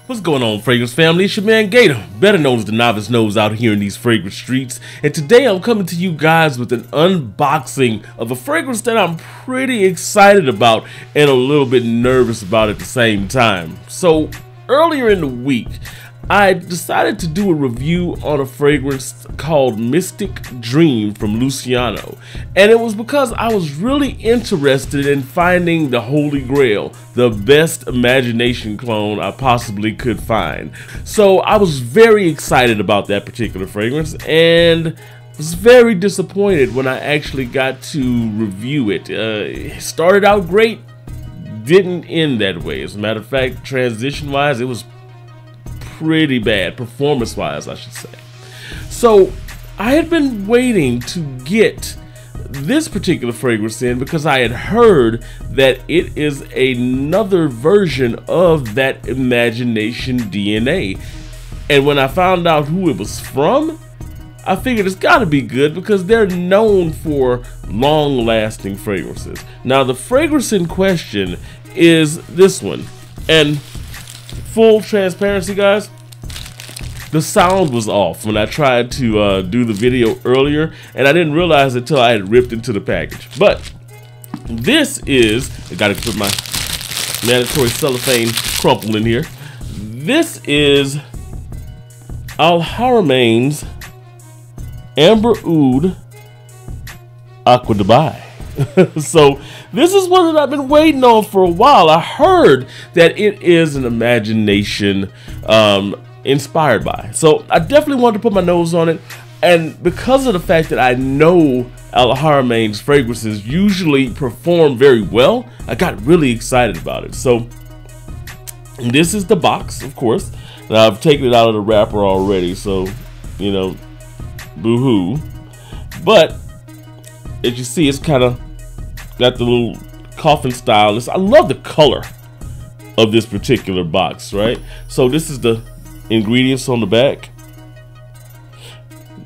What's going on, fragrance family? It's your man Gator, better known as the Novice Nose out here in these fragrance streets. And today I'm coming to you guys with an unboxing of a fragrance that I'm pretty excited about and a little bit nervous about at the same time. So earlier in the week, I decided to do a review on a fragrance called Mystic Dream from Luciano, and it was because I was really interested in finding the Holy Grail, the best imagination clone I possibly could find. So I was very excited about that particular fragrance and was very disappointed when I actually got to review it. It started out great, didn't end that way. As a matter of fact, transition wise, it was pretty bad, performance wise I should say. So I had been waiting to get this particular fragrance in because I had heard that it is another version of that imagination DNA, and when I found out who it was from, I figured it's got to be good because they're known for long-lasting fragrances. Now the fragrance in question is this one, and full transparency, guys, the sound was off when I tried to do the video earlier, and I didn't realize it until I had ripped into the package. But this is, I gotta put my mandatory cellophane crumple in here. This is Alharamain's Amber Oud Aqua Dubai. So this is one that I've been waiting on for a while. I heard that it is an imagination inspired by. So I definitely wanted to put my nose on it. And because of the fact that I know Alharamain's fragrances usually perform very well, I got really excited about it. So this is the box, of course. Now I've taken it out of the wrapper already, so, you know, boo-hoo. But as you see, it's kind of got the little coffin style. I love the color of this particular box, right? So this is the ingredients on the back.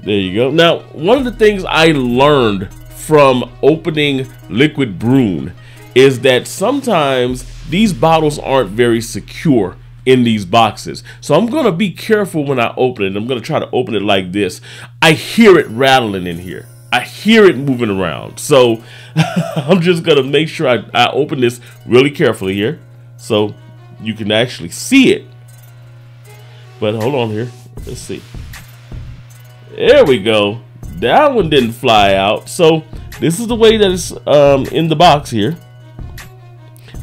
There you go. Now, one of the things I learned from opening Liquid Brune is that sometimes these bottles aren't very secure in these boxes. So I'm going to be careful when I open it. I'm going to try to open it like this. I hear it rattling in here. I hear it moving around, so I'm just gonna make sure I open this really carefully here so you can actually see it. But hold on here, let's see. There we go. That one didn't fly out. So this is the way that it's in the box here.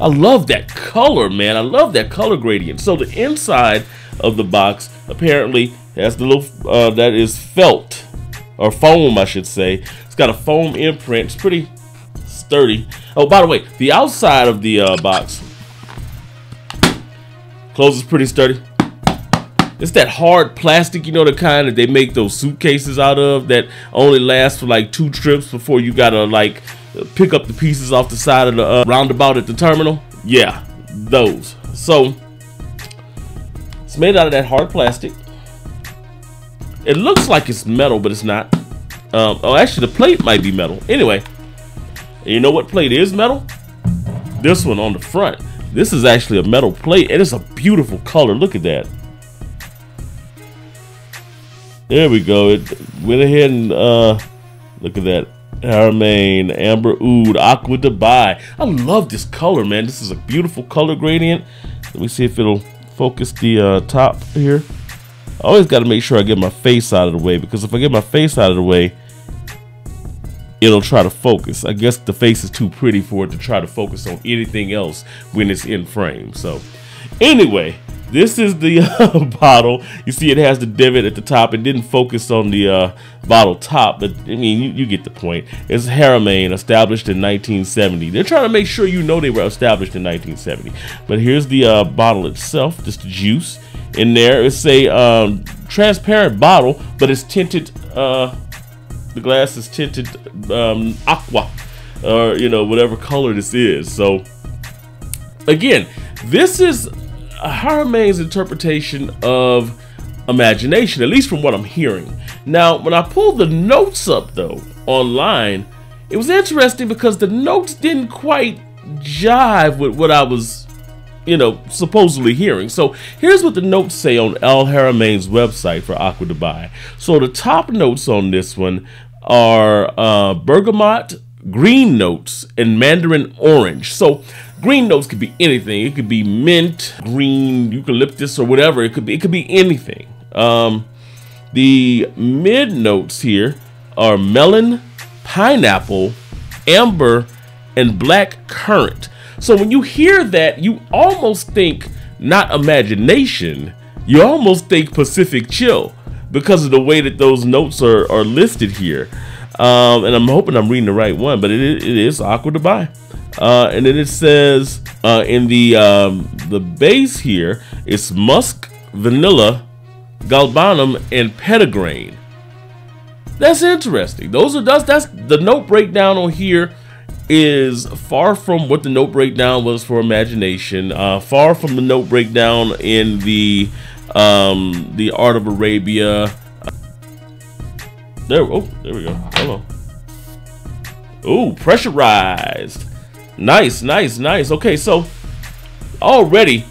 I love that color, man. I love that color gradient. So the inside of the box apparently has the little that is felt, or foam, I should say. It's got a foam imprint. It's pretty sturdy. Oh, by the way, the outside of the box closes pretty sturdy. It's that hard plastic, you know, the kind that they make those suitcases out of that only last for like 2 trips before you gotta like pick up the pieces off the side of the roundabout at the terminal. Yeah, those. So it's made out of that hard plastic. It looks like it's metal, but it's not. Oh, actually, the plate might be metal. Anyway, you know what plate is metal? This one on the front. This is actually a metal plate, and it's a beautiful color. Look at that. There we go. It went ahead and look at that. Haramain, Amber Oud Aqua Dubai. I love this color, man. This is a beautiful color gradient. Let me see if it'll focus the top here. I always got to make sure I get my face out of the way, because if I get my face out of the way, it'll try to focus. I guess the face is too pretty for it to try to focus on anything else when it's in frame. So anyway, this is the bottle. You see it has the divot at the top. It didn't focus on the bottle top, but I mean, you get the point. It's Haramain, established in 1970. They're trying to make sure you know they were established in 1970. But here's the bottle itself, just the juice in there. It's a transparent bottle, but it's tinted. The glass is tinted aqua, or you know, whatever color this is. So again, this is Haramain's interpretation of imagination, at least from what I'm hearing. Now, when I pulled the notes up though online, it was interesting because the notes didn't quite jive with what I was supposedly hearing. So here's what the notes say on Alharamain's website for Aqua Dubai. So the top notes on this one are bergamot, green notes, and mandarin orange. So green notes could be anything. It could be mint, green, eucalyptus, or whatever. It could be anything. The mid notes here are melon, pineapple, amber, and black currant. So when you hear that, you almost think not imagination, you almost think Pacific chill because of the way that those notes are listed here. And I'm hoping I'm reading the right one, but it is Aqua Dubai. And then it says in the base here, it's musk, vanilla, galbanum, and petitgrain. That's interesting. That's the note breakdown on here is far from what the note breakdown was for imagination. Far from the note breakdown in the Art of Arabia. There we go. Hello. Ooh, pressurized. Nice. Okay, so already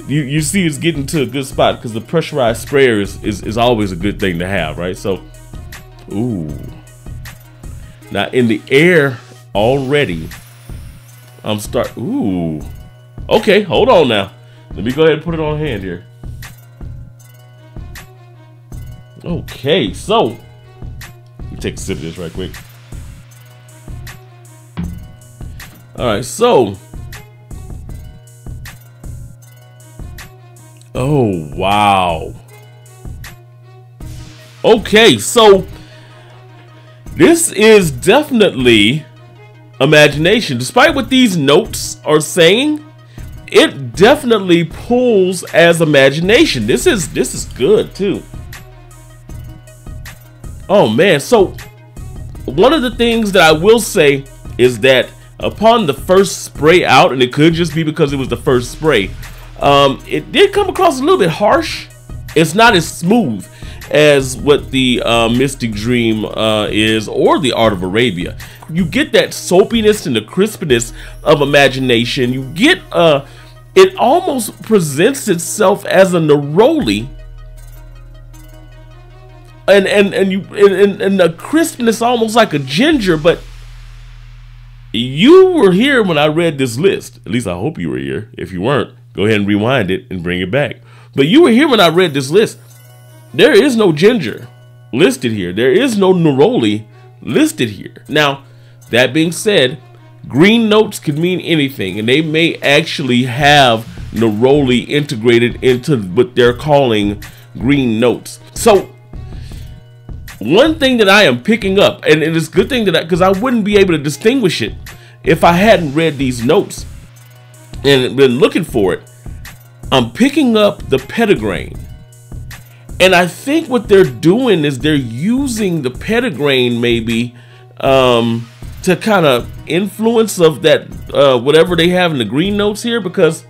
you see it's getting to a good spot because the pressurized sprayer is always a good thing to have, right? So, ooh. Now in the air already, ooh. Okay, hold on now. Let me go ahead and put it on hand here. Okay, so let me take a sip of this right quick. All right, so, oh wow. Okay, so this is definitely imagination. Despite what these notes are saying, it definitely pulls as imagination. This is good too. Oh man, so one of the things that I will say is that upon the first spray out, and it could just be because it was the first spray, it did come across a little bit harsh. It's not as smooth as what the Mystic Dream is, or the Art of Arabia. You get that soapiness and the crispness of imagination. You get it almost presents itself as a neroli, and the crispness almost like a ginger. But you were here when I read this list. At least I hope you were here. If you weren't, go ahead and rewind it and bring it back. But you were here when I read this list. There is no ginger listed here. There is no neroli listed here. Now, that being said, green notes could mean anything, and they may actually have neroli integrated into what they're calling green notes. So, one thing that I am picking up, and it is a good thing that because I wouldn't be able to distinguish it if I hadn't read these notes and been looking for it, I'm picking up the petitgrain. And I think what they're doing is they're using the petitgrain maybe to kind of influence of that whatever they have in the green notes here, because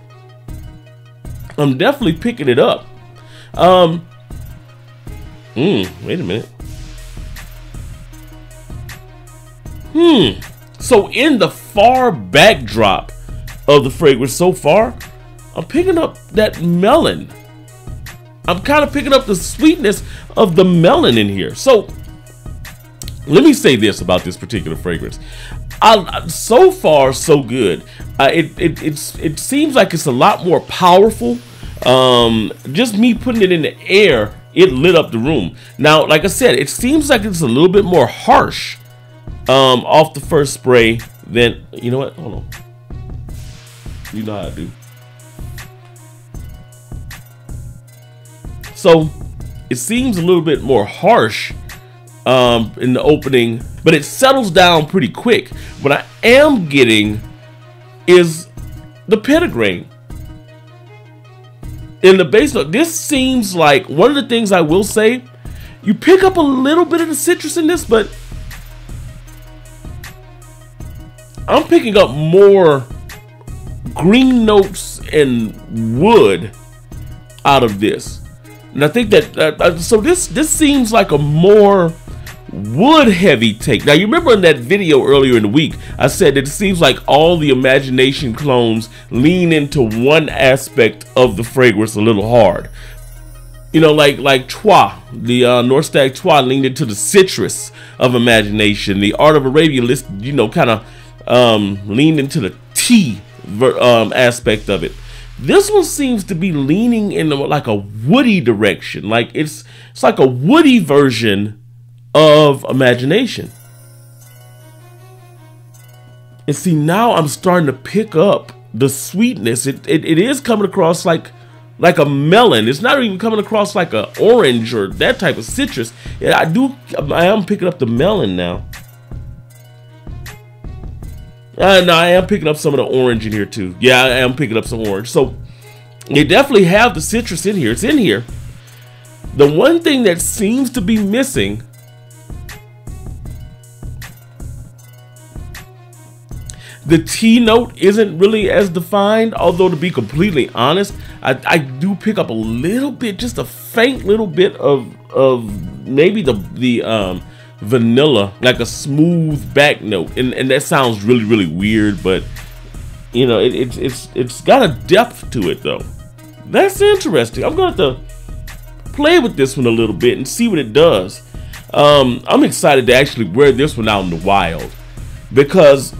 I'm definitely picking it up. Wait a minute. So in the far backdrop of the fragrance so far, I'm picking up that melon. I'm kind of picking up the sweetness of the melon in here. So let me say this about this particular fragrance. So far, so good. It seems like it's a lot more powerful. Just me putting it in the air, it lit up the room. Now, like I said, it seems like it's a little bit more harsh off the first spray than, you know what? Hold on. You know how I do. So it seems a little bit more harsh in the opening, but it settles down pretty quick. What I am getting is the petitgrain in the base note. This seems like one of the things I will say, you pick up a little bit of the citrus in this, but I'm picking up more green notes and wood out of this. And I think that so this seems like a more wood heavy take. Now you remember in that video earlier in the week, I said that it seems like all the imagination clones lean into one aspect of the fragrance a little hard. You know, like Trois, the North Stag Trois leaned into the citrus of imagination. The Art of Arabia list, you know, kind of leaned into the tea aspect of it. This one seems to be leaning in like a woody direction. Like it's like a woody version of imagination. And see, now I'm starting to pick up the sweetness. It is coming across like a melon. It's not even coming across like an orange or that type of citrus. Yeah, I am picking up the melon now. No, I am picking up some of the orange in here too. Yeah, I am picking up some orange. So they definitely have the citrus in here. It's in here. The one thing that seems to be missing the tea note isn't really as defined, although to be completely honest, I do pick up a little bit, just a faint little bit of maybe the vanilla, like a smooth back note, and that sounds really weird, but you know, it's got a depth to it though. That's interesting. I'm going to play with this one a little bit and see what it does. I'm excited to actually wear this one out in the wild, because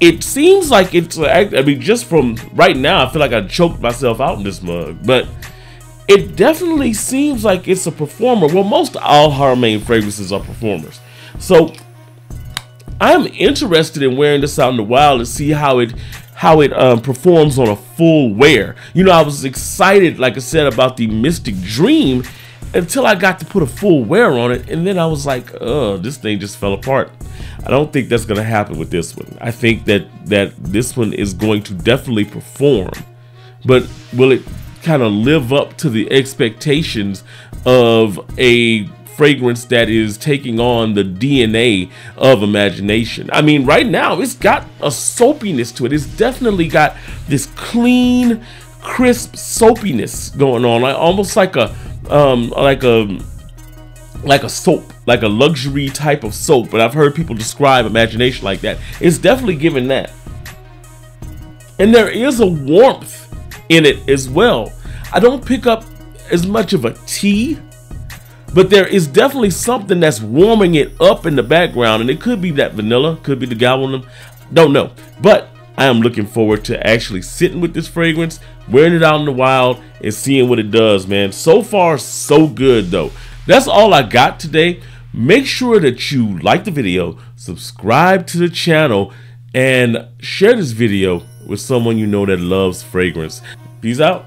it seems like it's, I mean, just from right now, I feel like I choked myself out in this mug, but it definitely seems like it's a performer. Well, most alharamain fragrances are performers. So I'm interested in wearing this out in the wild to see how it performs on a full wear. You know, I was excited, like I said, about the Mystic Dream until I got to put a full wear on it, and then I was like, this thing just fell apart. I don't think that's going to happen with this one. I think that this one is going to definitely perform, but will it kind of live up to the expectations of a fragrance that is taking on the DNA of imagination? I mean, right now it's got a soapiness to it. It's definitely got this clean, crisp soapiness going on, like almost like a soap, like a luxury type of soap. But I've heard people describe imagination like that. It's definitely giving that. And there is a warmth in it as well. I don't pick up as much of a tea, but there is definitely something that's warming it up in the background. And it could be that vanilla, could be the galbanum, don't know. But I am looking forward to actually sitting with this fragrance, wearing it out in the wild, and seeing what it does, man. So far, so good, though. That's all I got today. Make sure that you like the video, subscribe to the channel, and share this video with someone you know that loves fragrance. Peace out.